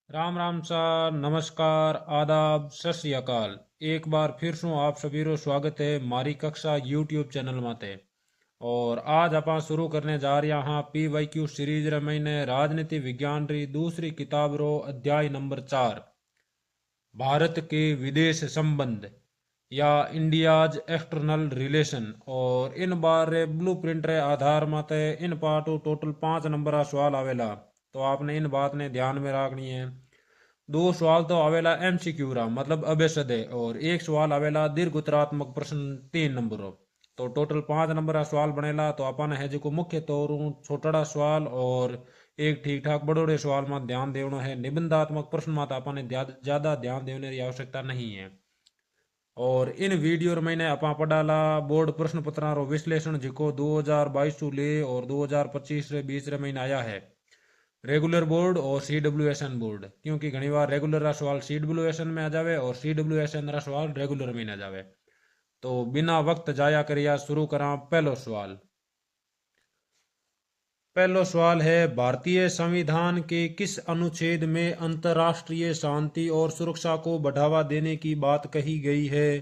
राम राम सा नमस्कार आदाब सत श्री अकाल। एक बार फिर से आप सभी रो स्वागत है मारी कक्षा यूट्यूब चैनल माते। और आज अपन शुरू करने जा रहे हाँ PYQ सीरीज रे महीने राजनीति विज्ञान री दूसरी किताब रो अध्याय नंबर 4 भारत के विदेश संबंध या इंडियाज एक्सटर्नल रिलेशन। और इन बार रे ब्लू प्रिंट रे आधार माते इन पार्ट टोटल 5 नंबर का सवाल आवेला। तो आपने इन बात ने ध्यान में रखनी है। दो सवाल तो आवेला MCQ रा मतलब अबेसदे और एक सवाल आवेला दीर्घ उत्तरात्मक प्रश्न 3 नंबर रो। तो टोटल 5 नंबर का सवाल बनेला। तो अपन है जो मुख्य तौर छोटा सवाल और एक ठीक ठाक बड़ोड़े सवाल में ध्यान देना है। निबंधात्मक प्रश्न में अपन ज्यादा ध्यान देने की आवश्यकता नहीं है। और इन वीडियो में मैंने अपा पढ़ाला बोर्ड प्रश्न पत्र रो विश्लेषण जिको 2022 ले और 2025 रे बीच रे महीने आया है। रेगुलर बोर्ड और CWSN बोर्ड, क्योंकि घनी बार रेगुलर रा सवाल CWSN में आ जावे और CWSN रा सवाल रेगुलर में आ जावे। तो बिना वक्त जाया करिया शुरू करा पहलो सवाल। पहलो सवाल है भारतीय संविधान के किस अनुच्छेद में अंतर्राष्ट्रीय शांति और सुरक्षा को बढ़ावा देने की बात कही गई है।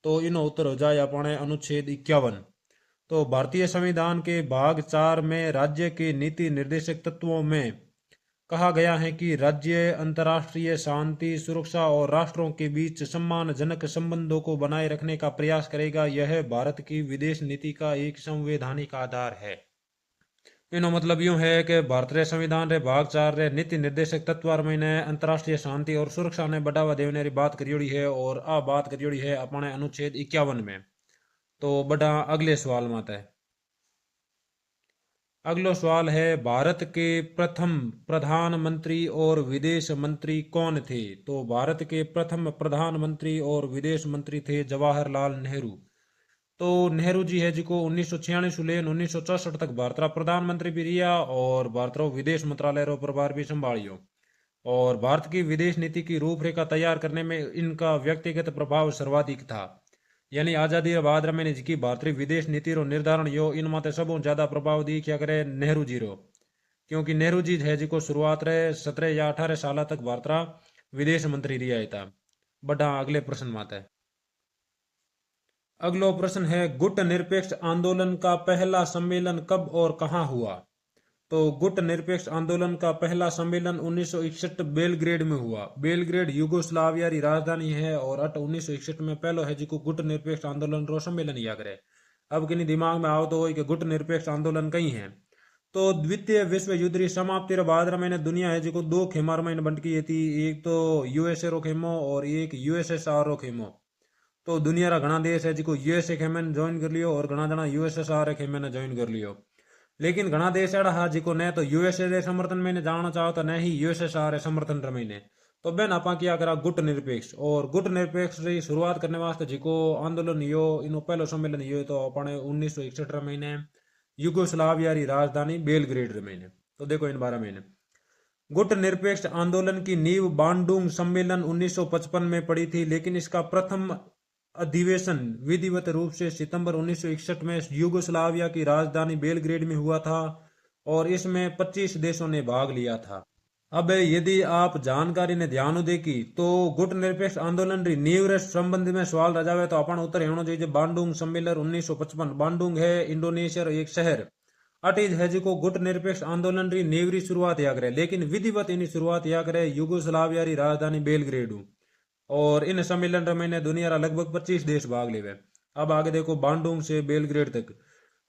तो इन उत्तर हो जाए अपने अनुच्छेद 51। तो भारतीय संविधान के भाग 4 में राज्य के नीति निर्देशक तत्वों में कहा गया है कि राज्य अंतर्राष्ट्रीय शांति सुरक्षा और राष्ट्रों के बीच सम्मानजनक संबंधों को बनाए रखने का प्रयास करेगा। यह भारत की विदेश नीति का एक संवैधानिक आधार है। इनो मतलब यूं है कि भारतीय संविधान रे भाग 4 रे नीति निर्देशक तत्व में अंतर्राष्ट्रीय शांति और सुरक्षा ने बढ़ावा देने की बात करियोड़ी है और आ बात करियोड़ी है अपने अनुच्छेद 51 में। तो बड़ा अगले सवाल में है। अगला सवाल है भारत के प्रथम प्रधानमंत्री और विदेश मंत्री कौन थे। तो भारत के प्रथम प्रधानमंत्री और विदेश मंत्री थे जवाहरलाल नेहरू। तो नेहरू जी है जिको 1946 से 1964 तक भारत रा प्रधानमंत्री भी रिया और भारत रो विदेश मंत्रालय रो प्रभार भी संभालियो। और भारत की विदेश नीति की रूपरेखा तैयार करने में इनका व्यक्तिगत प्रभाव सर्वाधिक था। यानी आजादी के बाद मैंने जी भारतीय विदेश नीति रो निर्धारण यो इन माते सबों ज्यादा प्रभाव दी क्या करे नेहरू जी रो। क्योंकि नेहरू जी है जी को शुरुआत रहे 17 या 18 साल तक भारत रा विदेश मंत्री रिया था। बड़ा अगले प्रश्न माते है। अगलो प्रश्न है गुट निरपेक्ष आंदोलन का पहला सम्मेलन कब और कहां हुआ। तो गुट निरपेक्ष आंदोलन का पहला सम्मेलन 1961 बेलग्रेड में हुआ। बेलग्रेड यूगोस्लाविया की राजधानी है और 1961 में पहलो है जिको गुट निरपेक्ष आंदोलन रो सम्मेलन या करे। अब किन्हीं दिमाग में आओ तो कि गुट निरपेक्ष आंदोलन कहीं है। तो द्वितीय विश्व युद्ध की समाप्ति रे बाद मैंने दुनिया है जिको दो खेमार में बंट की थी। एक तो USA रो खेमो और एक USSR रो खेमो। तो दुनिया रा घना देश है जिको USA खेमे ने ज्वाइन कर लियो और घना जना USSR खेमे ने ज्वाइन कर लियो। लेकिन घना देश एड़ा हा जिको न तो USA रे समर्थन में ने जाना चाहो तो न ही USSR रे समर्थन रे में ने। तो बेन आपा क्या करा गुट निरपेक्ष और गुट निरपेक्ष री शुरुआत करने वास्ते जिको आंदोलन यो इनो पहलो सम्मेलन यो तो अपने 1961 रे महीने यूगोस्लाविया री राजधानी बेलग्रेड रे महीने। तो देखो इन 12 महीने गुट निरपेक्ष आंदोलन की नींव बांडुंग सम्मेलन 1955 में पड़ी थी। लेकिन इसका प्रथम अधिवेशन विधिवत रूप से सितंबर 1961 में यूगोस्लाविया की राजधानी बेलग्रेड में हुआ था और इसमें 25 देशों ने भाग लिया था। अब यदि आप जानकारी ने ध्यान देखी तो गुट निरपेक्ष आंदोलन री नींव रे संबंध में सवाल रह जावे तो अपन उत्तर होना चाहिए बांडुंग सम्मेलन 1955। बांडुंग है इंडोनेशिया एक शहर अटीज है जिको गुट निरपेक्ष आंदोलन री नींव री शुरुआत या करे। लेकिन विधिवत इन शुरुआत या करे यूगोस्लाविया री राजधानी बेलग्रेड और इन सम्मेलन में ने दुनिया रा लगभग 25 देश भाग लेवे। अब आगे देखो बांडुंग से बेलग्रेड तक।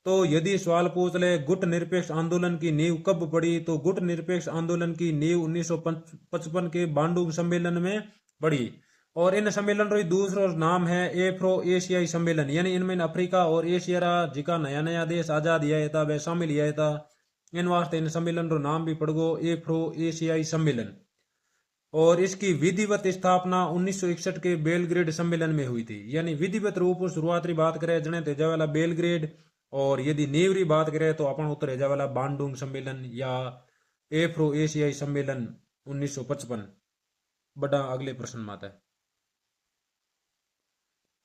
तो यदि सवाल पूछ ले गुट निरपेक्ष आंदोलन की नींव कब पड़ी तो गुट निरपेक्ष आंदोलन की नींव 1955 के बांडुंग सम्मेलन में पड़ी। और इन सम्मेलन रो दूसरा नाम है एफ्रो एशियाई सम्मेलन। यानी इनमें अफ्रीका और एशिया रा जिका नया नया देश आजाद किया था वह शामिल किया था। इन वास्ते इन सम्मेलन रो नाम भी पड़ गो एफ्रो एशियाई सम्मेलन। और इसकी विधिवत स्थापना 1961 के बेलग्रेड सम्मेलन में हुई थी। यानी विधिवत रूप शुरुआत की बात करें जने तेजा वाला बेलग्रेड और यदि नींव की बात करें तो अपन उत्तर हेजा वाला बांडुंग सम्मेलन या एफ्रो एशियाई सम्मेलन 1955। बड़ा अगले प्रश्न में आता है।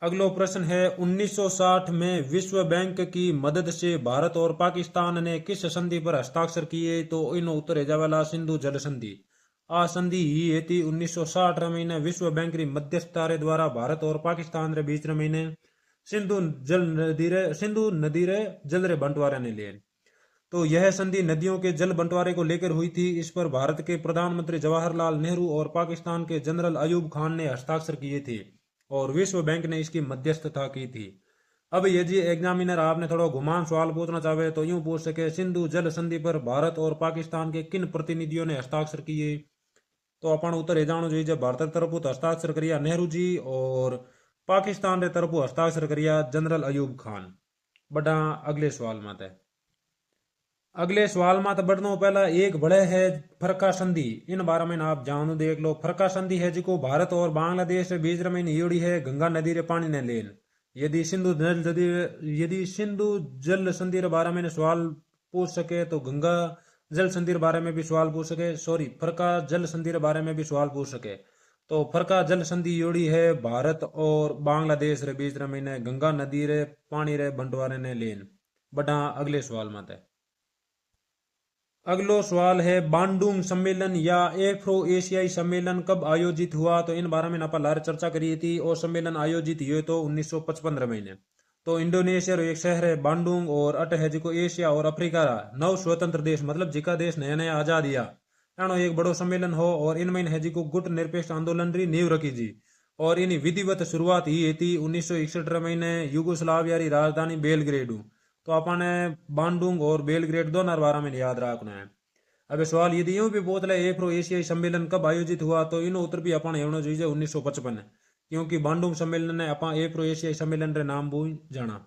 अगलो प्रश्न है 1960 में विश्व बैंक की मदद से भारत और पाकिस्तान ने किस संधि पर हस्ताक्षर किए। तो इन उत्तर हेजा वाला सिंधु जल संधि। आ संधि ही थी 1960 रे महीने विश्व बैंक री मध्यस्थता रे द्वारा भारत और पाकिस्तान रे बीच रे महीने सिंधु नदी रे जल रे बंटवारे ने लिए। तो यह संधि नदियों के जल बंटवारे को लेकर हुई थी। इस पर भारत के प्रधानमंत्री जवाहरलाल नेहरू और पाकिस्तान के जनरल अयूब खान ने हस्ताक्षर किए थे और विश्व बैंक ने इसकी मध्यस्थता की थी। अब यदि एग्जामिनर आपने थोड़ा घुमान सवाल पूछना चाहे तो यूं पूछ सके, सिंधु जल संधि पर भारत और पाकिस्तान के किन प्रतिनिधियों ने हस्ताक्षर किए? तो अपन उत्तर जानो चाहिए, भारत तरफ हस्ताक्षर करिया नेहरू जी और पाकिस्तान के तरफ हस्ताक्षर करिया जनरल अयूब खान। बड़ा अगले सवाल में है। अगले सवाल में तो बढ़नो पहला एक बड़े है फरका संधि, इन बारे में आप जानो देख लो। फरका संधि है जिको भारत और बांग्लादेश के बीच में योड़ी है गंगा नदी रे पानी ने लेन। यदि सिंधु जल संधि रे बारे में सवाल पूछ सके तो गंगा जल संधि रे बारे में भी सवाल पूछ सके, सॉरी फरका जल संधि रे बारे में भी सवाल पूछ सके। तो फरका जल संधि योड़ी है भारत और बांग्लादेश रे बीच में गंगा नदी रे पानी रे बंटवारे ने लेन। बड़ा अगले सवाल में है। अगलो सवाल है बांडुंग सम्मेलन या एफ्रो एशियाई सम्मेलन कब आयोजित हुआ? तो इन बारे में अपन लार चर्चा करी थी और सम्मेलन आयोजित हुए तो 1955 महीने। तो इंडोनेशिया रो एक शहर है बांडुंग और अट है जिको एशिया और अफ्रीका नव स्वतंत्र देश मतलब जिका देश नया नया आजाद दिया एनो एक बड़ो सम्मेलन हो और इन महीने है जिको गुट निरपेक्ष आंदोलन री नींव रखी जी और इन विधिवत शुरुआत ही थी 1961 महीने यूगोस्लाविया री राजधानी बेलग्रेड। तो अपन बांडुंग और बेलग्रेड दोनों बारे में याद रखना है। अब सवाल यदि यूं भी पूछ ले एफ्रो एशियाई सम्मेलन कब आयोजित हुआ तो इन उत्तर भी अपन होना चाहिए 1955, क्योंकि बांडुंग सम्मेलन ने अपन एफ्रो एशियाई सम्मेलन रे नाम भी जाना।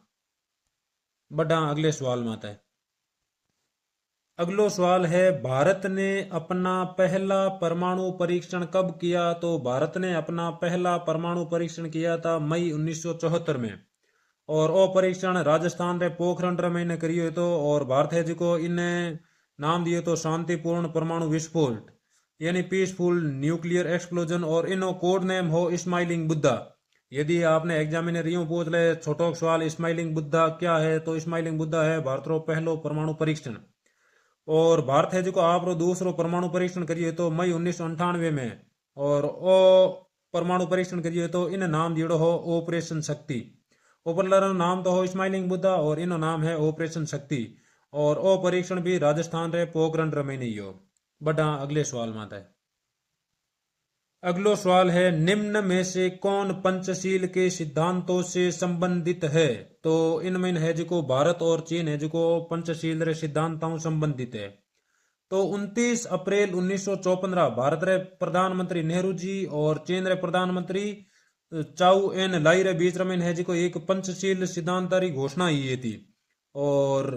बड़ा अगले सवाल में आता है। अगलो सवाल है भारत ने अपना पहला परमाणु परीक्षण कब किया? तो भारत ने अपना पहला परमाणु परीक्षण किया था मई 1974 में और वो परीक्षण राजस्थान रे पोखरण में ने करियो तो और भारत है जिको इन्हें नाम दिए तो शांतिपूर्ण परमाणु विस्फोट यानी पीसफुल न्यूक्लियर एक्सप्लोजन और इनो कोड नेम हो स्माइलिंग बुद्धा। यदि आपने एग्जामिनर यूं पूछ ले छोटो सवाल स्माइलिंग बुद्धा क्या है तो स्माइलिंग बुद्धा है भारत रो पहलो परमाणु परीक्षण और भारत है जिको आप रो दूसरो परमाणु परीक्षण करिए तो मई 1998 में और ओ परमाणु परीक्षण करिए तो इन नाम दियो हो ऑपरेशन शक्ति। ऊपर नाम तो हो स्माइलिंग बुद्धा और इनो नाम है ऑपरेशन शक्ति और ओ परीक्षण भी राजस्थान रे पोखरण में नहीं हो। बड़ा अगले सवाल में आता है। अगलो सवाल है निम्न में से कौन पंचशील के सिद्धांतों से संबंधित है? तो इनमें है जिको भारत और चीन है जिको पंचशील रे सिद्धांतों संबंधित है। तो 29 अप्रैल 1954 भारत रे प्रधानमंत्री नेहरू जी और चीन रे प्रधानमंत्री चाउ एन लाई रे बीच में है जिको एक पंचशील सिद्धांत री घोषणा ही थी और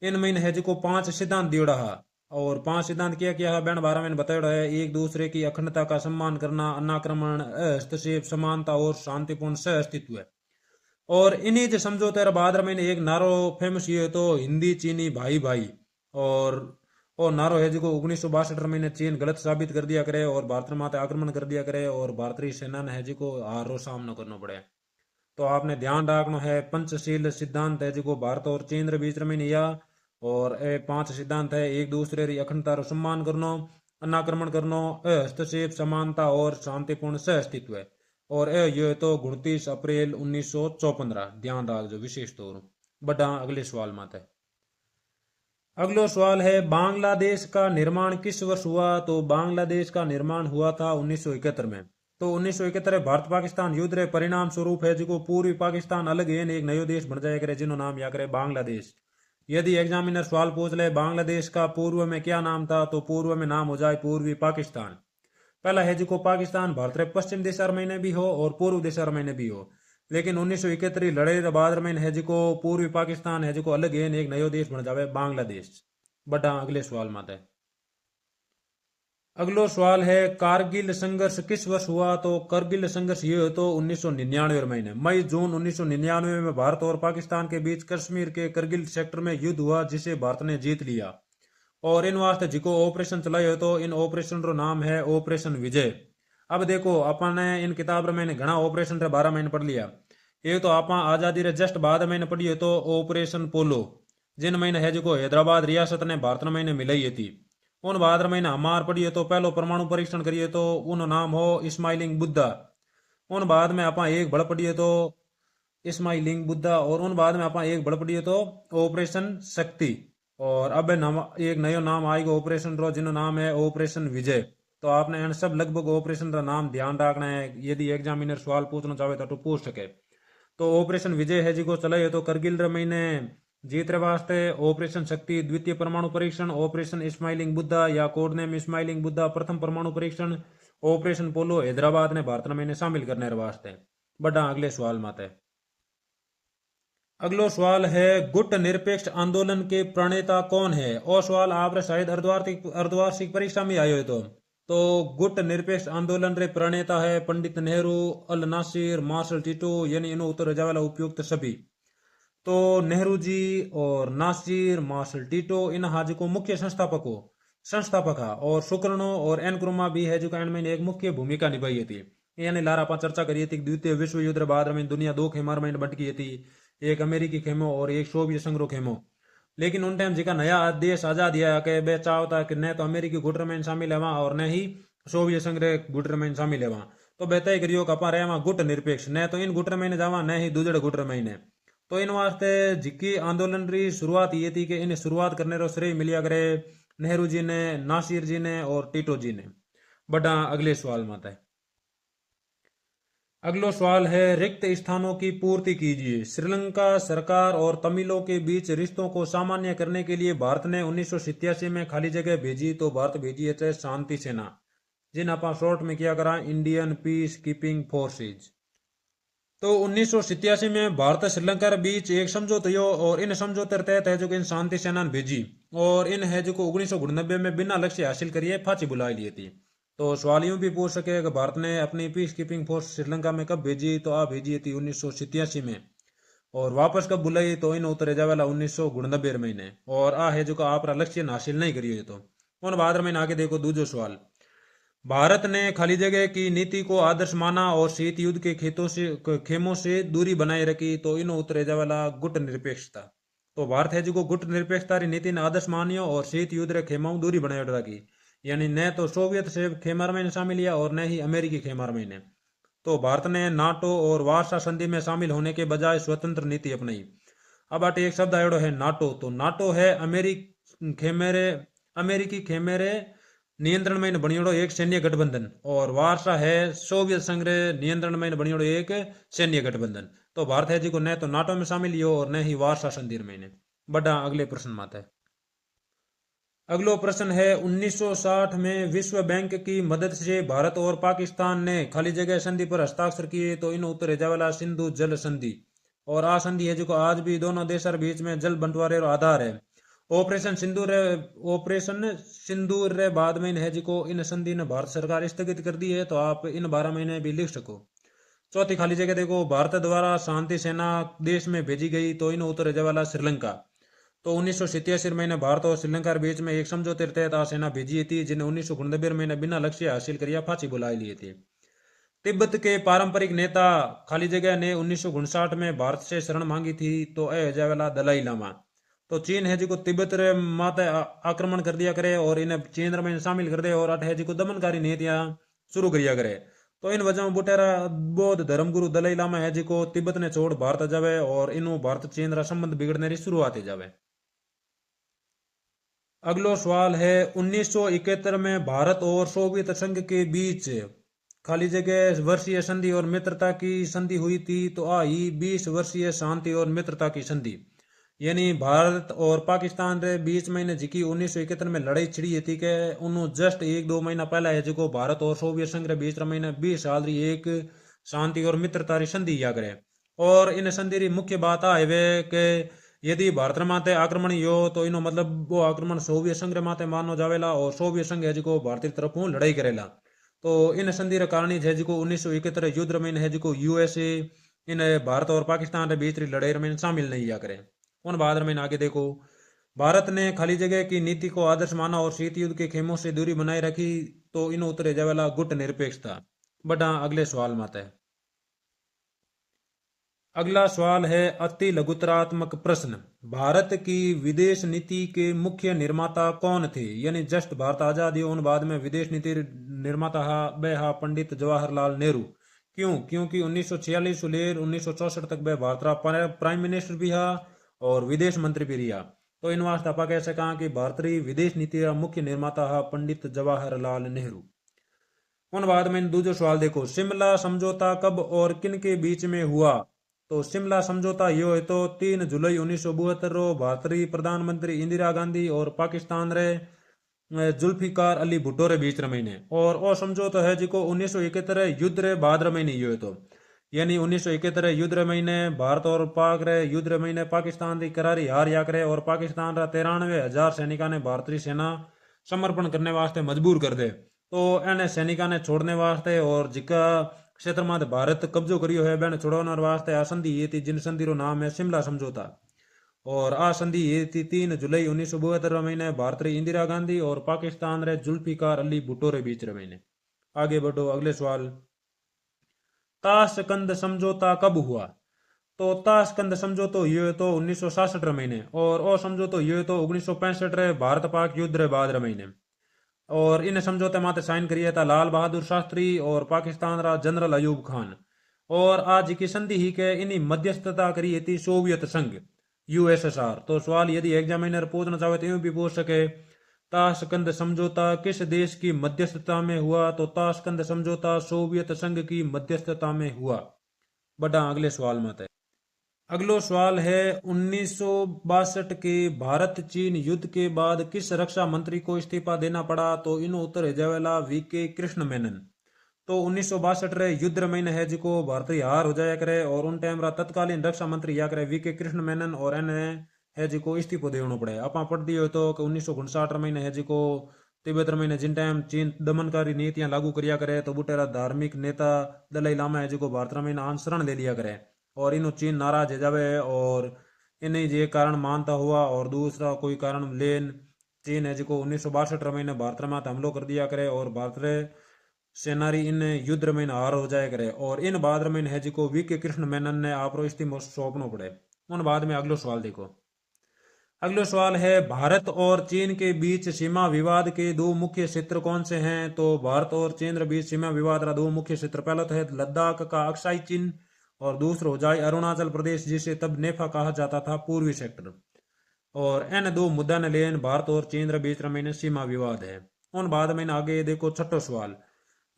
इन महीने है जिको 5 सिद्धांत दियो रहा और 5 सिद्धांत क्या क्या है बैन 12 में बताया है। एक दूसरे की अखंडता का सम्मान करना, अनाक्रमण, हस्तक्षेप, समानता और शांतिपूर्ण सह अस्तित्व है। और इन्हीं जो समझौते बाद में एक नारो फेमस ये तो हिंदी चीनी भाई भाई और नारो है जो 1962 में चीन गलत साबित कर दिया करे और भारत माते आक्रमण कर दिया करे और भारतीय सेना ने है जो हार रो सामना करना पड़े। तो आपने ध्यान रखना है पंचशील सिद्धांत है जो भारत और चीन रे बीच में या और ए 5 सिद्धांत है एक दूसरे री अखंडता रो सम्मान करनो, अनाक्रमण करनो, हस्तक्षेप, समानता और शांतिपूर्ण सह अस्तित्व है और ये तो 29 अप्रैल 1954 ध्यान रख जो विशेष तौर। बड़ा अगले सवाल में है। अगलो सवाल है बांग्लादेश का निर्माण किस वर्ष हुआ? तो बांग्लादेश का निर्माण हुआ था 1971 में। तो 1971 भारत पाकिस्तान युद्ध रे परिणाम स्वरूप है जो पूर्वी पाकिस्तान अलग है एक नयो देश बन जाए करे जिनो नाम या करे बांग्लादेश। यदि एग्जामिनर सवाल पूछ ले बांग्लादेश का पूर्व में क्या नाम था तो पूर्व में नाम हो जाए पूर्वी पाकिस्तान। पहला है जो पाकिस्तान भारत रे पश्चिम दिशा में भी हो और पूर्व दिशा में भी हो, लेकिन 1971 लड़ाई के बाद में है जो पूर्वी पाकिस्तान है जो अलग है एक नयो देश बन जाए बांग्लादेश। बड़ा अगले सवाल में है। अगलो सवाल है कारगिल संघर्ष किस वर्ष हुआ? तो कारगिल संघर्ष ये तो 1999 महीने मई जून 1999 में भारत और पाकिस्तान के बीच कश्मीर के करगिल सेक्टर में युद्ध हुआ जिसे भारत ने जीत लिया और इन वास्ते जिको ऑपरेशन चलाए तो इन ऑपरेशन रो नाम है ऑपरेशन विजय। अब देखो अपन ने इन किताब में घना ऑपरेशन रे 12 महीने पढ़ लिया। एक तो आप आजादी रे जस्ट बाद में पढ़िए तो ऑपरेशन पोलो जिन महीने है जो हैदराबाद रियासत ने भारत में मिलाई थी उन बाद महीना हमार पढ़िए तो पहलो परमाणु परीक्षण करिए तो उन नाम हो स्माइलिंग बुद्धा। उन बाद में आप एक बड़ पढ़िए तो स्माइलिंग बुद्धा, और उन बाद में आप एक बड़ पढ़िए तो ऑपरेशन शक्ति। और अब नाम एक नयो नाम आएगा ऑपरेशन रो, जिनो नाम है ऑपरेशन विजय। तो आपने इन सब लगभग ऑपरेशन का नाम ध्यान रखना है, यदि एग्जामिनर सवाल पूछना चाहे तो पूछ सके। तो ऑपरेशन विजय है जी को चलाए तो करगिल रे महीने जीत रे वास्ते, ऑपरेशन शक्ति द्वितीय परमाणु परीक्षण, ऑपरेशन स्माइलिंग बुद्धा या कोड नेम स्माइलिंग बुद्धा प्रथम परमाणु परीक्षण, ऑपरेशन पोलो हैदराबाद ने भारत में महीने शामिल करने रे वास्ते। बड़ा अगले सवाल माते। अगलो सवाल है गुट निरपेक्ष आंदोलन के प्रणेता कौन है। और सवाल आप शायद अर्धवार्षिक परीक्षा में आयो है तो गुट निरपेक्ष आंदोलन रे प्रणेता है पंडित नेहरू, अल नासिर, मार्शल टीटो, यानी इन उत्तर जावेला उपयुक्त सभी। तो नेहरू जी और नासिर, मार्शल टीटो इन हाजी को मुख्य संस्थापक है, और सुकर्णो और एनक्रुमा भी है जो में एक मुख्य भूमिका निभाई थी। यानी लारा आप चर्चा करिए थी द्वितीय विश्व युद्ध बाद में दुनिया दो खेमार में बंट गई थी, एक अमेरिकी खेमो और एक सोवियत संघ रो खेमो। लेकिन उन टाइम जिका नया देश आजाद दिया के बे चाहता कि न तो अमेरिकी गुटर में शामिल है और न ही सोवियत संघ रे गुटर में शामिल है वहां, तो बे तय करियो कपा रहे वहां गुट निरपेक्ष, न तो इन गुटर में जावा न ही दूसरे गुटर में। तो इन वास्ते जिकी आंदोलन री शुरुआत ये थी कि इन शुरुआत करने रो श्रेय मिलिया करे नेहरू जी ने, नासिर जी ने और टीटो जी ने। बड़ा अगले सवाल माता है। अगलो सवाल है रिक्त स्थानों की पूर्ति कीजिए। श्रीलंका सरकार और तमिलों के बीच रिश्तों को सामान्य करने के लिए भारत ने 1987 में खाली जगह भेजी, तो भारत भेजी है शांति सेना, जिन आप शॉर्ट में किया करा इंडियन पीस कीपिंग फोर्सेज। तो 1987 में भारत श्रीलंका के बीच एक समझौता हुआ, और इन समझौते के तहत है जो इन शांति सेना भेजी, और इन है जो 1999 में बिना लक्ष्य हासिल करिए फांसी बुलाई ली थी। तो सवाल यूं भी पूछ सके कि भारत ने अपनी पीस कीपिंग फोर्स श्रीलंका में कब भेजी, तो आप भेजी थी 1987 में, और वापस कब बुलाई तो इन उतरे जावेला 1999 महीने, और आ है जो आप लक्ष्य हासिल नहीं करिए। तो उन बाद में आगे देखो दूसरो सवाल। भारत ने खाली जगह की नीति को आदर्श माना और शीत युद्ध के खेमों से दूरी बनाए रखी, तो इन उतरे जावेला गुट निरपेक्षता। तो भारत है जो गुट निरपेक्षता नीति ने आदर्श मानियो और शीत युद्ध रे खेमों दूरी बनाए रखी, यानी न तो सोवियत से खेमार में शामिल लिया और न ही अमेरिकी खेमार में। तो भारत ने नाटो और वार्सा संधि में शामिल होने के बजाय स्वतंत्र नीति अपनाई। अब आटे एक शब्द आयोडो है नाटो। तो नाटो है अमेरिकी खेमेरे नियंत्रण में बनियोड़ो एक सैन्य गठबंधन, और वार्सा है सोवियत संघ नियंत्रण में बनियोड़ो एक सैन्य गठबंधन। तो भारत है जी को न तो नाटो में शामिल लियो और न ही वार्सा संधि में। बड़ा अगले प्रश्न माता है। अगलो प्रश्न है 1960 में विश्व बैंक की मदद से भारत और पाकिस्तान ने खाली जगह संधि पर हस्ताक्षर किए, तो इन उत्तर जावेला सिंधु जल संधि, और आ संधि है जो आज भी दोनों देशों बीच में जल बंटवारे आधार है। ऑपरेशन सिंदूर रे बाद में है जो इन संधि ने भारत सरकार स्थगित कर दी है, तो आप इन 12 महीने भी लिख सको। चौथी खाली जगह देखो भारत द्वारा शांति सेना देश में भेजी गई, तो इन उत्तर जावेला श्रीलंका। तो 1987 में भारत और श्रीलंका के बीच में एक समझौते के तहत सेना भेजी थी, जिन्हें 1999 में बिना लक्ष्य हासिल करिया फांसी बुलाई लिए थे। तिब्बत के पारंपरिक नेता खाली जगह ने 1959 में भारत से शरण मांगी थी, तो ए जावेला दलाई लामा। तो चीन है जी तिब्बत रे माते आक्रमण कर दिया करे और इन्हें चीन में शामिल कर दे, और अट है जी दमनकारी नीतियां शुरू करिया करे। तो इन वजह बुटेरा बौद्ध धर्मगुरु दलाई लामा है जी तिब्बत ने छोड़ भारत जावे, और इन भारत चीन रा संबंध बिगड़ने की शुरुआत जावे। अगलो सवाल है 1971 में भारत और सोवियत संघ के बीच खाली जगह वर्षीय संधि और मित्रता की संधि हुई थी, तो आई 20 वर्षीय शांति और मित्रता की संधि। यानी भारत और पाकिस्तान के बीच में जिकी 1971 में लड़ाई छिड़ी थी कि उन्होंने जस्ट 1-2 महीना पहला है जो भारत और सोवियत संघ के बीच में 20 साल री एक शांति और मित्रता री संधि या करे। और इन संधि री मुख्य बात आए वे कि यदि भारत माते आक्रमण हो तो इनो मतलब वो आक्रमण सोवियत संघ माते मानो जावेला, और सोवियत संघ है जो भारतीय तरफ लड़ाई करेला। तो इन संधि रे कारण है जो 1971 युद्ध में है जो यूएसए इन भारत और पाकिस्तान के बीच लड़ाई में शामिल नहीं या करे। उन बाद में आगे देखो भारत ने खाली जगह की नीति को आदर्श माना और शीत युद्ध के खेमों से दूरी बनाए रखी, तो इन उतरे जावेला गुट निरपेक्षता। बड़ा अगले सवाल माता है। अगला सवाल है अति लघुतरात्मक प्रश्न। भारत की विदेश नीति के मुख्य निर्माता कौन थे? यानी जस्ट भारत आजादी होने बाद में विदेश नीति निर्माता हा पंडित जवाहरलाल नेहरू। क्यों? क्योंकि 1946 से लेकर 1964 तक वह भारत रा प्राइम मिनिस्टर भी हा और विदेश मंत्री भी रहा। तो इन वास्ते आप कह सका कि भारतीय विदेश नीति का मुख्य निर्माता हा पंडित जवाहरलाल नेहरू। उन बाद में दूसरा सवाल देखो, शिमला समझौता कब और किन के बीच में हुआ? तो शिमला समझौता यो है तो 3 जुलाई 1972 रो भारतीय प्रधानमंत्री इंदिरा गांधी और पाकिस्तान रे जुल्फिकार अली भुट्टो रे बीच रमईने। और वो समझौता है जिको 1971 युद्ध रे बाद रमईने यो है तो, यानी 1971 युद्ध रे महीने भारत और पाक रे युद्ध रे महीने पाकिस्तान की करारी हार या करे और पाकिस्तान रा 93,000 सैनिका ने भारतीय सेना समर्पण करने वास्ते मजबूर कर दे। तो एने सैनिका ने छोड़ने वास्ते और जिका क्षेत्र में भारत कब्जो करियो है बैन छुड़ाने वास्ते आ संधि ये थी, जिन संधि रो नाम है शिमला समझौता। और आ संधि ये थी 3 जुलाई 1972 महीने भारतीय इंदिरा गांधी और पाकिस्तान रे जुल्फिकार अली भुट्टो रे बीच रे महीने। आगे बढ़ो, अगले सवाल, ताशकंद समझौता कब हुआ? तो ताशकंद समझौतो ये तो 1966 महीने और ओ समझौतो ये तो 1965 रे भारत पाक युद्ध रे बाद महीने। और इन समझौते माते साइन करिए था लाल बहादुर शास्त्री और पाकिस्तान रा जनरल अयूब खान। और आज की संधि ही के इन्हीं मध्यस्थता करी थी सोवियत संघ यूएसएसआर। तो सवाल यदि एग्जामिनर पूछना चाहे तो यूं भी पूछ सके, ताशकंद समझौता किस देश की मध्यस्थता में हुआ? तो ताशकंद समझौता सोवियत संघ की मध्यस्थता में हुआ। बड़ा अगले सवाल में है। अगलो सवाल है, 1962 के भारत चीन युद्ध के बाद किस रक्षा मंत्री को इस्तीफा देना पड़ा? तो इन उत्तर है जावेला वीके कृष्ण मेनन। तो 1962 रे युद्ध महीने है जिको भारतीय हार हो जाया करे और उन टाइम रा तत्कालीन रक्षा मंत्री या करे वीके कृष्ण मेनन और एने है जिको इस्तीफो देना पड़े। आप पढ़ दियो तो कि 1959 महीने है जिको तिब्बत महीने जिन टाइम चीन दमनकारी नीतियां लागू करिया करे तो बुटेरा धार्मिक नेता दलाई लामा है जिको भारत महीने आंसरण ले लिया करे और इनो चीन नाराज है जावे और इन्हें ये कारण मानता हुआ और दूसरा कोई कारण लेन चीन है जिको 1962 महीने भारत में हमलो कर दिया करे और भारत सेनारी इन युद्ध में हार हो जाए करे। और इन बाद में है जिको वीके कृष्ण मेनन ने आप इस्तीफा सौंपना पड़े। उन बाद में अगलो सवाल देखो, अगलो सवाल है, भारत और चीन के बीच सीमा विवाद के दो मुख्य क्षेत्र कौन से हैं? तो भारत और चीन के बीच सीमा विवाद का दो मुख्य क्षेत्र, पहला तो है लद्दाख का अक्साई चीन और दूसरा हो जाए अरुणाचल प्रदेश जिसे तब नेफा कहा जाता था, पूर्वी सेक्टर। और इन दो मुद्दा ने लेन भारत और चीन के बीच में सीमा विवाद है। उन बाद में आगे देखो छठो सवाल,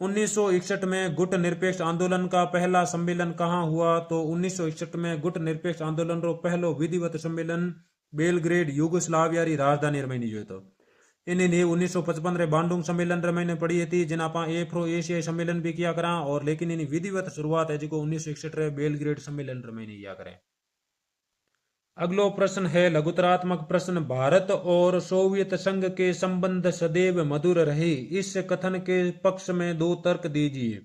1961 में गुट निरपेक्ष आंदोलन का पहला सम्मेलन कहाँ हुआ? तो 1961 में गुट निरपेक्ष आंदोलन रो पहलो विधिवत सम्मेलन बेलग्रेड युगोस्लाविया री राजधानी में हुई। तो इन्हें 1955 रे बांडुंग सम्मेलन रे मैंने पढ़ी थी जिन आप एफ्रो एशियाई सम्मेलन भी किया करा और लेकिन इन्हें विधिवत शुरुआत है जो 1961 रे बेलग्रेड सम्मेलन रे मैंने किया करें। अगलो प्रश्न है लघुतरात्मक प्रश्न, भारत और सोवियत संघ के संबंध सदैव मधुर रहे, इस कथन के पक्ष में दो तर्क दीजिए।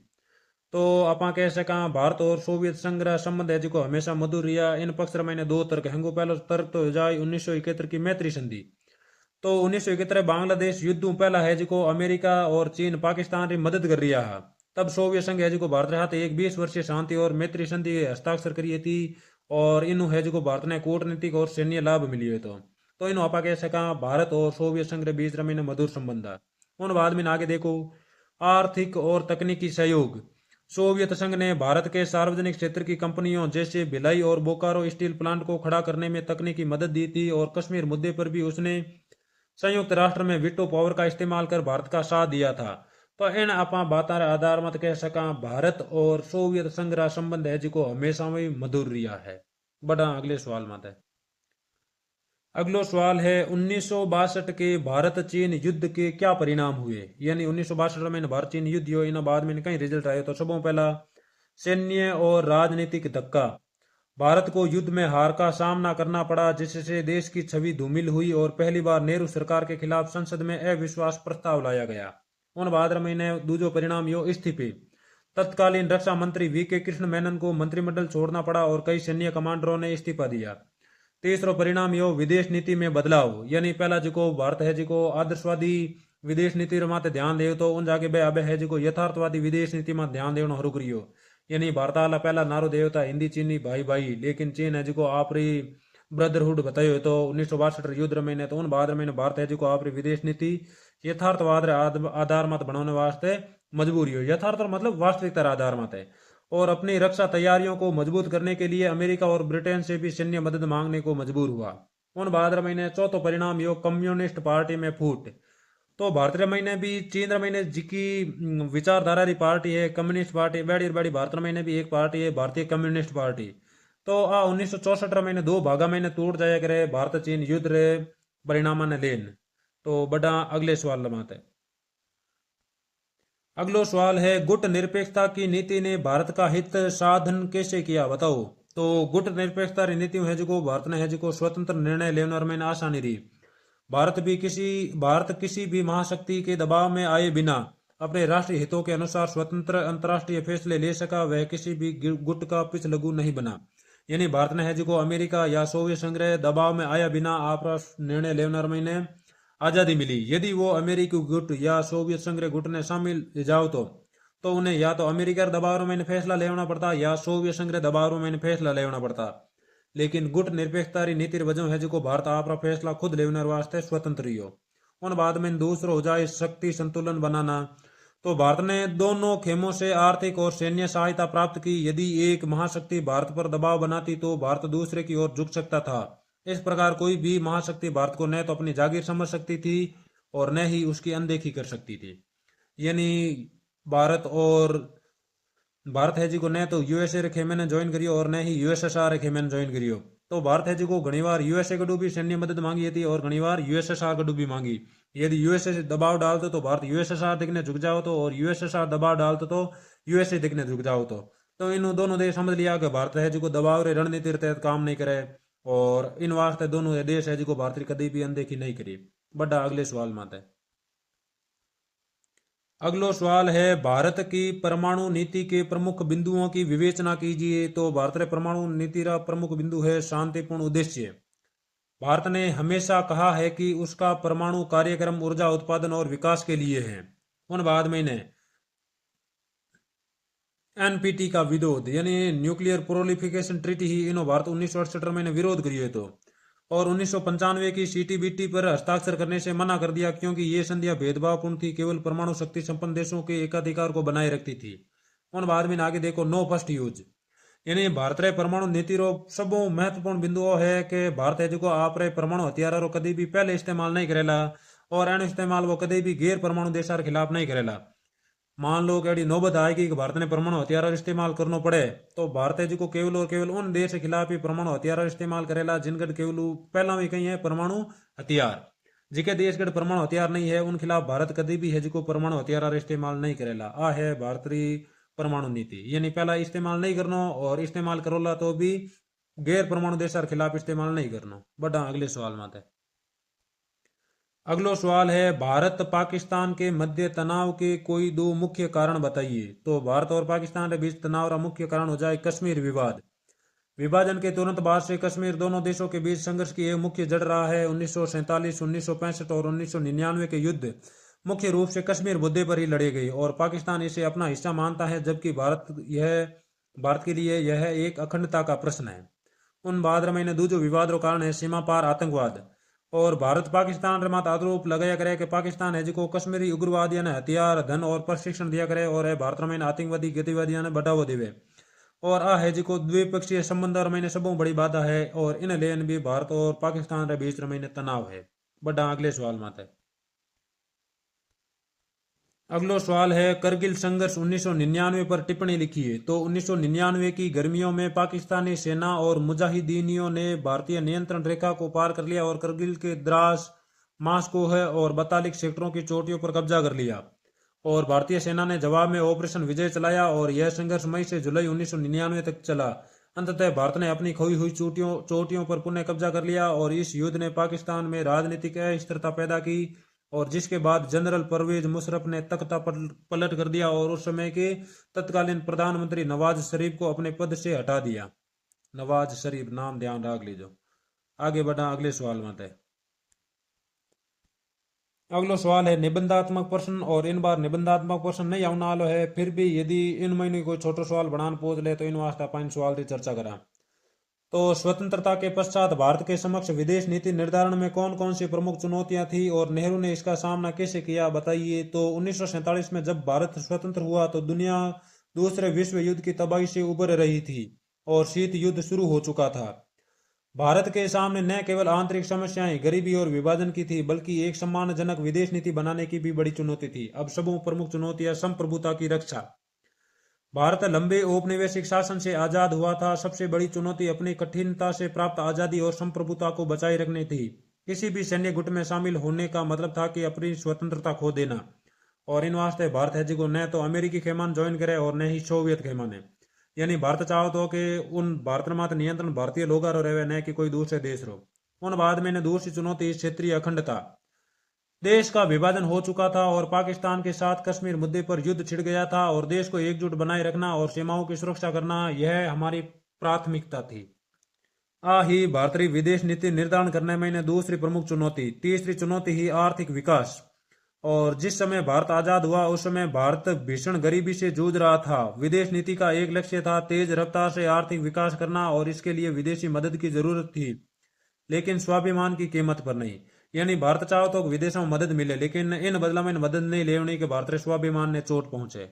तो आप कह सका भारत और सोवियत संघ का संबंध है जो हमेशा मधुर रहा। इन पक्ष मैंने दो तर्क हैंगो। पहला तर्क तो हो जाए 1971 की मैत्री संधि। तो 1971 बांग्लादेश युद्ध पहला है जो अमेरिका और चीन पाकिस्तान की मदद कर रहा है। तब सोवियत संघ है जो भारत हाथ एक 20 वर्षीय शांति और मैत्री संधि हस्ताक्षर करी थी और इनू है जो भारत ने कूटनीतिक और सैन्य लाभ मिली है। तो इन्हों आप कह सका भारत और सोवियत संघ के बीच में मधुर संबंध है। उन बाद में आगे देखो, आर्थिक और तकनीकी सहयोग, सोवियत संघ ने भारत के सार्वजनिक क्षेत्र की कंपनियों जैसे भिलाई और बोकारो स्टील प्लांट को खड़ा करने में तकनीकी मदद दी थी और कश्मीर मुद्दे पर भी उसने संयुक्त राष्ट्र में वीटो पावर का इस्तेमाल कर भारत का साथ दिया था। तो इन आप बात आधार मत कह सका भारत और सोवियत संघ का संबंध है जो हमेशा में मधुर रहा है। बड़ा अगले सवाल मत है। अगलो सवाल है 1962 के भारत चीन युद्ध के क्या परिणाम हुए? यानी 1962 में भारत चीन युद्ध हुआ, इन बाद में कई रिजल्ट आए। तो सबों पहला सैन्य और राजनीतिक धक्का, भारत को युद्ध में हार का सामना करना पड़ा जिससे देश की छवि धूमिल हुई और पहली बार नेहरू सरकार के खिलाफ संसद में अविश्वास प्रस्ताव लाया गया। उन बाद में दूजो परिणाम यो इस्तीफे, तत्कालीन रक्षा मंत्री वीके कृष्ण मेनन को मंत्रिमंडल छोड़ना पड़ा और कई सैन्य कमांडरों ने इस्तीफा दिया। तीसरा परिणाम यो विदेश नीति में बदलाव, यानी पहला जो भारत है जो आदर्शवादी विदेश नीति माते ध्यान दे तो उन जाके अब है जो यथार्थवादी विदेश नीति में ध्यान देना शुरू करियो। यानी भारत वाला पहला नारो देवता हिंदी चीनी भाई भाई, लेकिन चीन है जो आपरी ब्रदरहुड बताइए तो 1962 युद्ध रमैने तो उन बाद रमैने भारत है जो आपरी विदेश नीति यथार्थवाद रे आधार मत बनाने वास्ते मजबूरी हो। यथार्थ मतलब वास्तविकता रे आधार मत है। और अपनी रक्षा तैयारियों को मजबूत करने के लिए अमेरिका और ब्रिटेन से भी सैन्य मदद मांगने को मजबूर हुआ। उन भाद्र महीने चौथो परिणाम यो कम्युनिस्ट पार्टी में फूट। तो भारतीय महीने भी चीन महीने जी की विचारधारा री पार्टी है कम्युनिस्ट पार्टी बड़ी बड़ी भारत महीने भी एक पार्टी है भारतीय कम्युनिस्ट पार्टी। तो आ 1964 महीने दो भागा महीने टूट जाया करे भारत चीन युद्ध रे परिणाम ने लेन। तो बड़ा अगले सवाल लमाते है। अगलो सवाल है गुट निरपेक्षता की नीति ने भारत का हित साधन कैसे किया बताओ। तो गुट निरपेक्षता री नीति है जो भारत ने है जो स्वतंत्र निर्णय लेने में आसानी रही। भारत किसी भी महाशक्ति के दबाव में आए बिना अपने राष्ट्रीय हितों के अनुसार स्वतंत्र अंतर्राष्ट्रीय फैसले ले सका। वह किसी भी गुट का पिछलगू नहीं बना। यानी भारत ने है जो अमेरिका या सोवियत संघ दबाव में आया बिना आप निर्णय लेने में आजादी मिली। यदि वो अमेरिकी गुट या सोवियत संघ गुट ने शामिल जाओ तो उन्हें या तो अमेरिका दबाव में फैसला लेना पड़ता या सोवियत संघ दबाव में फैसला लेना पड़ता। लेकिन गुट निरपेक्षता री नीति वजह है जो भारत आपका फैसला खुद लेने वास्ते स्वतंत्र ही हो। उन बाद में दूसरा हो जाए शक्ति संतुलन बनाना। तो भारत ने दोनों खेमों से आर्थिक और सैन्य सहायता प्राप्त की। यदि एक महाशक्ति भारत पर दबाव बनाती तो भारत दूसरे की ओर झुक सकता था। इस प्रकार कोई भी महाशक्ति भारत को न तो अपनी जागीर समझ सकती थी और न ही उसकी अनदेखी कर सकती थी। यानी भारत है जी को न तो यूएसए रे खेमे ने ज्वाइन करियो और न ही यूएसएसआर रे खेमे ने ज्वाइन करियो। तो भारत है जी को घनी बार यूएसए कड़ू भी सैन्य मदद मांगी थी और घनी बार यूएसएसआर कड़ू भी मांगी। यदि यूएसए से दबाव डालते तो भारत यूएसएसआर दिखने झुक जाओ तो और यूएसएसआर दबाव डालते तो यूएसए दिखने झुक जाओ तो इन दोनों देश समझ लिया कि भारत है जी को दबाव रे रणनीति तहत काम नहीं करे और इन वास्ते दोनों देश है जी को भारत कभी भी अनदेखी नहीं करी। बड़ा अगले सवाल माते है। अगलो सवाल है भारत की परमाणु नीति के प्रमुख बिंदुओं की विवेचना कीजिए। तो भारत रे परमाणु नीति का प्रमुख बिंदु है शांतिपूर्ण उद्देश्य। भारत ने हमेशा कहा है कि उसका परमाणु कार्यक्रम ऊर्जा उत्पादन और विकास के लिए है। उन बाद में ने एनपीटी का विरोध यानी न्यूक्लियर प्रोलिफिकेशन ट्रीटी ही इनो भारत 1968 में ने विरोध करिए तो और 1995 की सीटीबीटी पर हस्ताक्षर करने से मना कर दिया क्योंकि ये संधियां भेदभावपूर्ण थी केवल परमाणु शक्ति संपन्न देशों के एकाधिकार को बनाए रखती थी। उन बाद में आगे देखो नो फर्स्ट यूज यानी भारत रे परमाणु नीति रो सब महत्वपूर्ण बिंदु है कि भारत है जो आप रे परमाणु हथियार रो कभी भी पहले इस्तेमाल नहीं करेला और अण इस्तेमाल वो कभी भी गैर परमाणु देशों के खिलाफ नहीं करेला। मान लो कि नौबत आएगी कि भारत ने परमाणु हथियार इस्तेमाल करना पड़े तो भारत है जो केवल और केवल उन देश के खिलाफ ही परमाणु हथियार इस्तेमाल करेला जिनगढ़ केवल पहला भी कहीं है परमाणु हथियार। जिके देश गढ़ परमाणु हथियार नहीं है उन खिलाफ भारत कभी भी है जो परमाणु हथियार इस्तेमाल नहीं करेला। आ है भारतीय परमाणु नीति यानी पहला इस्तेमाल नहीं करना और इस्तेमाल करोला तो भी गैर परमाणु देश के खिलाफ इस्तेमाल नहीं करना। बड़ा अगले सवाल में है। अगलो सवाल है भारत पाकिस्तान के मध्य तनाव के कोई दो मुख्य कारण बताइए। तो भारत और पाकिस्तान के बीच तनाव का मुख्य कारण हो जाए कश्मीर विवाद। विभाजन के तुरंत बाद से कश्मीर दोनों देशों के बीच संघर्ष की एक मुख्य जड़ रहा है। 1947, 1965 और 1999 के युद्ध मुख्य रूप से कश्मीर मुद्दे पर ही लड़े गए और पाकिस्तान इसे अपना हिस्सा मानता है जबकि भारत के लिए यह एक अखंडता का प्रश्न है। उन बाद में दूसरो विवाद कारण है सीमा पार आतंकवाद और भारत पाकिस्तान मत आरोप लगाया करे कि पाकिस्तान है जो कश्मीरी उग्रवादियों ने हथियार धन और प्रशिक्षण दिया करे और भारत में आतंकवादी गतिविधियों ने बढ़ावा देवे और आ है जो द्विपक्षीय संबंध में सब बड़ी बाधा है और इन लेन भी भारत और पाकिस्तान के बीच में तनाव है। बड़ा अगले सवाल में है। अगलो सवाल है करगिल संघर्ष 1999 पर टिप्पणी लिखिए। तो 1999 की गर्मियों में पाकिस्तानी सेना और मुजाहिदीनियों ने भारतीय नियंत्रण रेखा को पार कर लिया और करगिल के द्रास मास्कोह और बतालिक सेक्टरों की चोटियों पर कब्जा कर लिया और भारतीय सेना ने जवाब में ऑपरेशन विजय चलाया और यह संघर्ष मई से जुलाई 1999 तक चला। अंततः भारत ने अपनी खोई हुई चोटियों पर पुनः कब्जा कर लिया और इस युद्ध ने पाकिस्तान में राजनीतिक अस्थिरता पैदा की और जिसके बाद जनरल परवेज मुशर्रफ ने तख्ता पलट कर दिया और उस समय के तत्कालीन प्रधानमंत्री नवाज शरीफ को अपने पद से हटा दिया। नवाज शरीफ नाम ध्यान रख लीजिए। आगे बढ़ा अगले सवाल में है। अगलो सवाल है निबंधात्मक प्रश्न और इन बार निबंधात्मक प्रश्न नहीं आने वालो है फिर भी यदि इन महीने कोई छोटो सवाल बनाने पूछ ले तो इन वास्ते अपन सवाल की चर्चा करा। तो स्वतंत्रता के पश्चात भारत के समक्ष विदेश नीति निर्धारण में कौन कौन सी प्रमुख चुनौतियां थी और नेहरू ने इसका सामना कैसे किया, बताइए। तो 1947 में जब भारत स्वतंत्र हुआ तो दुनिया दूसरे विश्व युद्ध की तबाही से उबर रही थी और शीत युद्ध शुरू हो चुका था। भारत के सामने न केवल आंतरिक समस्याएं गरीबी और विभाजन की थी, बल्कि एक सम्मानजनक विदेश नीति बनाने की भी बड़ी चुनौती थी। अब सबों प्रमुख चुनौतियां संप्रभुता की रक्षा। भारत लंबे औपनिवेशिक शासन से आजाद हुआ था। सबसे बड़ी चुनौती अपनी कठिनता से प्राप्त आजादी और संप्रभुता को बचाए रखनी थी। किसी भी सैन्य गुट में शामिल होने का मतलब था कि अपनी स्वतंत्रता खो देना, और इन वास्ते भारत है जिको न तो अमेरिकी खेमान ज्वाइन करे और न ही सोवियत खेमाने। यानी भारत चाहो तो कि उन भारत मात्र नियंत्रण भारतीय लोग रहे, न कि कोई दूसरे देश रो। उन बाद में दूसरी चुनौती क्षेत्रीय अखंडता। देश का विभाजन हो चुका था और पाकिस्तान के साथ कश्मीर मुद्दे पर युद्ध छिड़ गया था, और देश को एकजुट बनाए रखना और सीमाओं की सुरक्षा करना यह हमारी प्राथमिकता थी। ही भारतीय विदेश नीति निर्धारण करने में दूसरी प्रमुख चुनौती। तीसरी चुनौती ही आर्थिक विकास। और जिस समय भारत आजाद हुआ उस समय भारत भीषण गरीबी से जूझ रहा था। विदेश नीति का एक लक्ष्य था तेज रफ्तार से आर्थिक विकास करना, और इसके लिए विदेशी मदद की जरूरत थी, लेकिन स्वाभिमान की कीमत पर नहीं। यानी भारत चाहो तो विदेशों में मदद मिले, लेकिन इन बदला में मदद नहीं लेने के भारतीय स्वाभिमान ने चोट पहुंचे।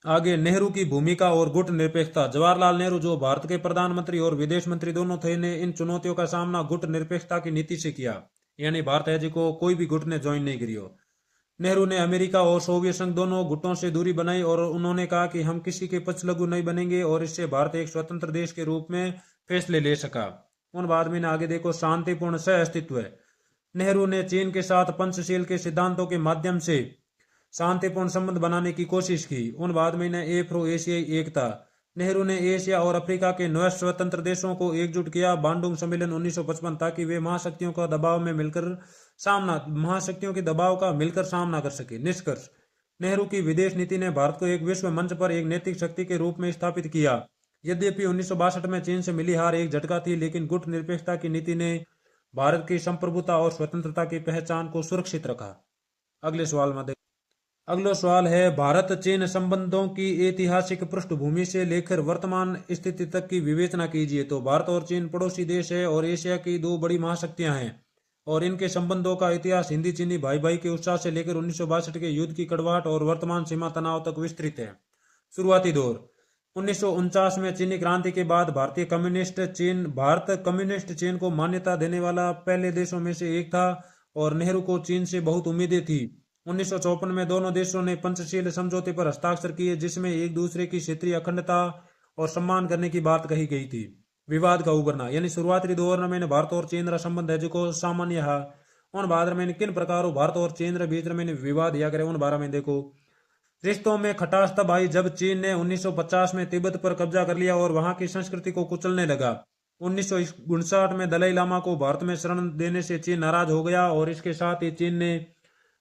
आगे नेहरू की भूमिका और गुट निरपेक्षता। जवाहरलाल नेहरू जो भारत के प्रधानमंत्री और विदेश मंत्री दोनों थे, ने इन चुनौतियों का सामना गुट निरपेक्षता की नीति से किया। यानी भारत है जी को कोई भी गुट ने ज्वाइन नहीं करियो। नेहरू ने अमेरिका और सोवियत संघ दोनों गुटों से दूरी बनाई और उन्होंने कहा कि हम किसी के पक्षलघु नहीं बनेंगे, और इससे भारत एक स्वतंत्र देश के रूप में फैसले ले सका। उन बाद में आगे देखो शांतिपूर्ण सह अस्तित्व। नेहरू ने चीन के साथ पंचशील के सिद्धांतों के माध्यम से शांतिपूर्ण संबंध बनाने की कोशिश की। उन बाद में एफ्रो एशियाई एकता। नेहरू ने एशिया और अफ्रीका के 9 स्वतंत्र देशों को एकजुट किया। बांडुंग सम्मेलन 1955, ताकि वे महाशक्तियों का दबाव में मिलकर सामना कर सके। निष्कर्ष, नेहरू की विदेश नीति ने भारत को एक विश्व मंच पर एक नैतिक शक्ति के रूप में स्थापित किया। यद्यपि 1962 में चीन से मिली हार एक झटका थी, लेकिन गुट निरपेक्षता की नीति ने भारत की संप्रभुता और स्वतंत्रता की पहचान को सुरक्षित रखा। अगला सवाल है, भारत चीन संबंधों की ऐतिहासिक पृष्ठभूमि से लेकर वर्तमान स्थिति तक की विवेचना कीजिए। तो भारत और चीन पड़ोसी देश है और एशिया की दो बड़ी महाशक्तियां हैं, और इनके संबंधों का इतिहास हिंदी चीनी भाई भाई के उत्साह से लेकर 1962 के युद्ध की कड़वाहट और वर्तमान सीमा तनाव तक विस्तृत है। शुरुआती दौर 1949 में चीनी क्रांति के बाद भारत कम्युनिस्ट चीन को मान्यता देने वाला पहले देशों में से एक था, और नेहरू को चीन से बहुत उम्मीदें थी। 1954 में दोनों देशों ने पंचशील समझौते पर हस्ताक्षर किए, जिसमें एक दूसरे की क्षेत्रीय अखंडता और सम्मान करने की बात कही गई थी। विवाद का उभरना, यानी शुरुआती दौर में भारत और चीन रा संबंध है जो सामान्य है। उन बारे में किन प्रकारों भारत और चीन रे बीच में विवाद या करे, उन बारे में देखो। रिश्तों में खटास तब आई जब चीन ने 1950 में तिब्बत पर कब्जा कर लिया और वहां की संस्कृति को कुचलने लगा। 1959 में दलाई लामा को भारत में शरण देने से चीन नाराज हो गया, और इसके साथ ही चीन ने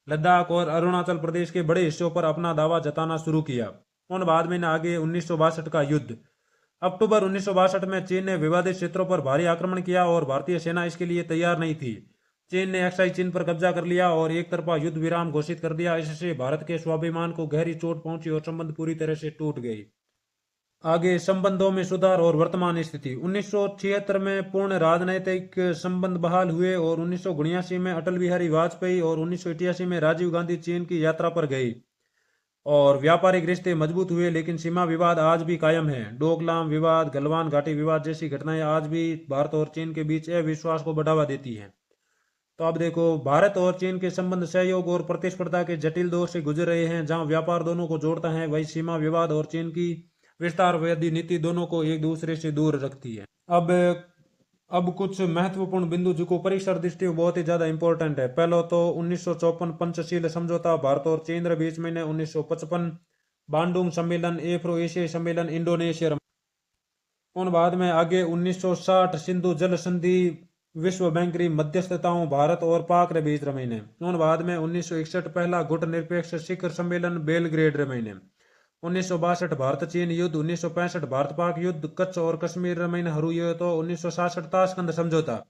लद्दाख और अरुणाचल प्रदेश के बड़े हिस्सों पर अपना दावा जताना शुरू किया। उन बाद में आगे 1962 का युद्ध। अक्टूबर 1962 में चीन ने विवादित क्षेत्रों पर भारी आक्रमण किया और भारतीय सेना इसके लिए तैयार नहीं थी। चीन ने अक्साई चीन पर कब्जा कर लिया और एक तरफा युद्ध विराम घोषित कर दिया। इससे भारत के स्वाभिमान को गहरी चोट पहुंची और संबंध पूरी तरह से टूट गई। आगे संबंधों में सुधार और वर्तमान स्थिति। 1976 में पूर्ण राजनैतिक संबंध बहाल हुए, और 1979 में अटल बिहारी वाजपेयी और 1988 में राजीव गांधी चीन की यात्रा पर गए और व्यापारिक रिश्ते मजबूत हुए। लेकिन सीमा विवाद आज भी कायम है। डोकलाम विवाद, गलवान घाटी विवाद जैसी घटनाएं आज भी भारत और चीन के बीच अविश्वास को बढ़ावा देती हैं। तो अब देखो, भारत और चीन के संबंध सहयोग और प्रतिस्पर्धा के जटिल दौर से गुजर रहे हैं। जहां व्यापार दोनों को जोड़ता है, वही सीमा विवाद और चीन की विस्तारवादी नीति दोनों को एक दूसरे से दूर रखती है। अब कुछ महत्वपूर्ण बिंदु जो परिसर दृष्टि बहुत ही ज्यादा इंपॉर्टेंट है। पहला तो 1954 पंचशील समझौता भारत और चीन के बीच में। 1955 बांडुंग सम्मेलन, एफ्रो एशियाई सम्मेलन, इंडोनेशिया। उन बाद में आगे 1960 सिंधु जल संधि, विश्व बैंक री मध्यस्थताओं भारत और पाक रे बीच रमीने। उन बाद में 1961 पहला गुट निरपेक्ष शिखर सम्मेलन बेलग्रेड रमीने। 1962 भारत चीन युद्ध, 1965 भारत पाक युद्ध, कच्छ और कश्मीर रमीने हरू युद्ध। तो 1967 ताशकंद समझौता,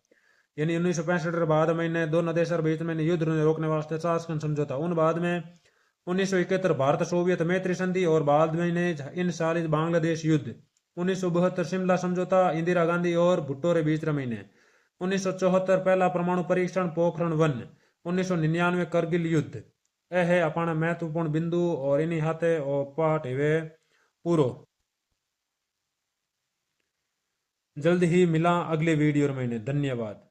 यानी 1965 बाद में दोनों देशों बीच में युद्ध रोकने वास्ते ताशकंद समझौता। उन बाद में 1971 भारत सोवियत मैत्री संधि, और बाद में इन साल बांग्लादेश युद्ध। 1972 शिमला समझौता इंदिरा गांधी और भुट्टो रे बीच रमीने। 1974 पहला परमाणु परीक्षण पोखरण 1। 1999 करगिल युद्ध। यह है अपना महत्वपूर्ण बिंदु और इन्हीं हाथे और पाठ है पूरो। जल्द ही मिला अगले वीडियो में। धन्यवाद।